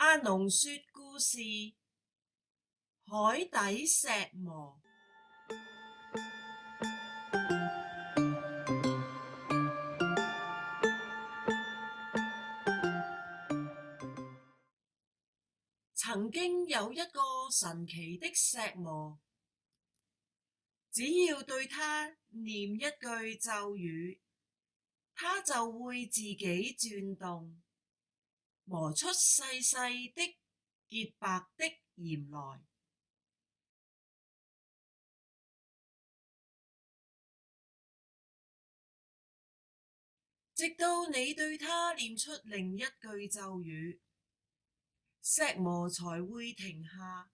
阿濃說故事：海底石磨。曾經有一個神奇的石磨，只要對它念一句咒語，它就會自己轉動，磨出細細的潔白的鹽來。直到你對它念出另一句咒語，石磨才會停下。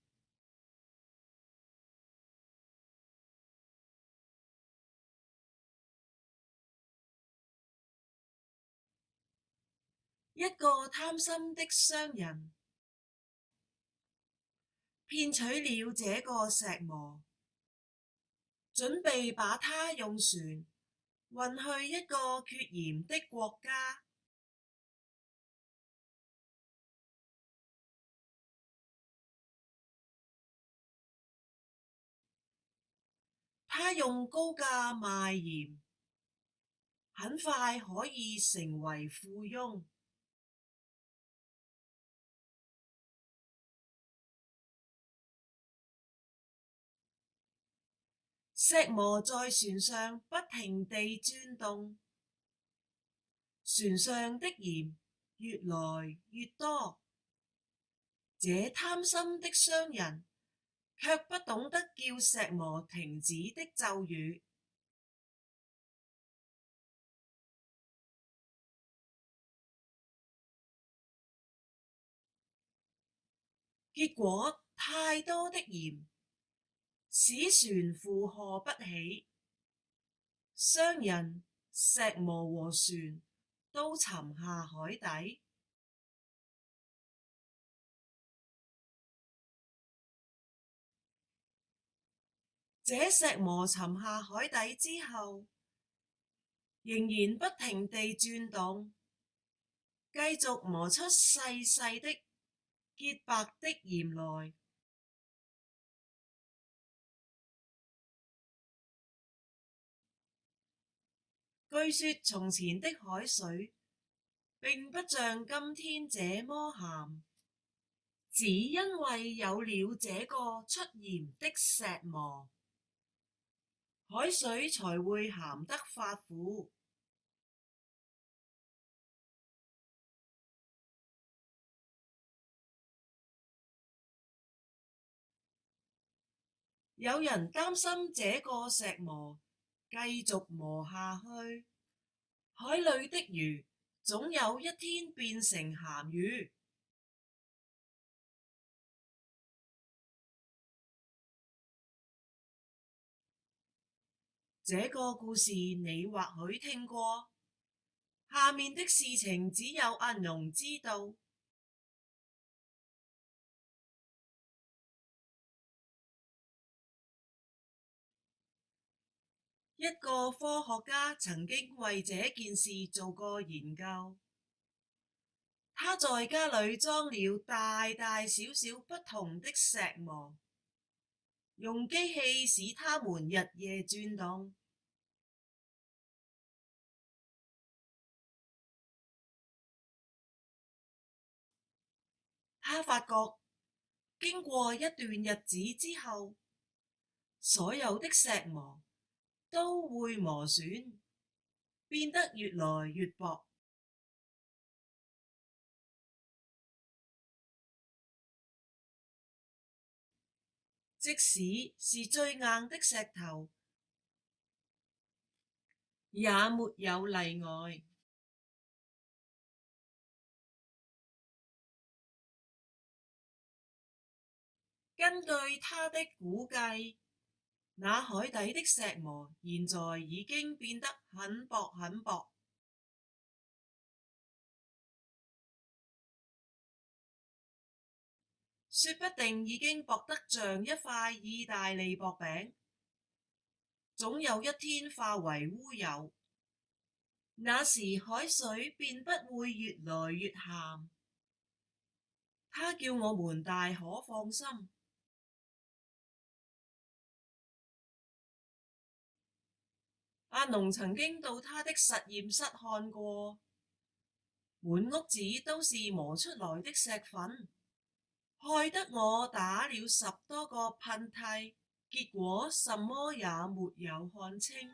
一個貪心的商人騙取了這個石磨，準備把它用船運去一個缺鹽的國家。他用高價賣鹽，很快可以成為富翁。石磨在船上不停地轉動，船上的鹽越來越多。這貪心的商人卻不懂得叫石磨停止的咒語。結果太多的鹽使船負荷不起，商人、石磨和船都沉下海底。這石磨沉下海底之後，仍然不停地轉動，繼續磨出細細的潔白的鹽來。據說從前的海水並不像今天這麼鹹，只因為有了這個出鹽的石磨，海水才會鹹得發苦。有人擔心這個石磨繼續磨下去，海裏的魚總有一天變成鹹魚。這個故事你或許聽過，下面的事情只有阿濃知道。一個科學家曾經為這件事做過研究，他在家裏裝了大大小小不同的石磨，用機器使它們日夜轉動。他發覺經過一段日子之後，所有的石磨都會磨損，變得越來越薄。即使是最硬的石頭，也沒有例外。根據他的估計，那海底的石磨現在已經變得很薄很薄，說不定已經薄得像一塊意大利薄餅，總有一天化為烏有。那時海水便不會越來越鹹，他叫我們大可放心。阿農曾經到他的實驗室看過，滿屋子都是磨出來的石粉，害得我打了10多個噴嚏，結果什麼也沒有看清。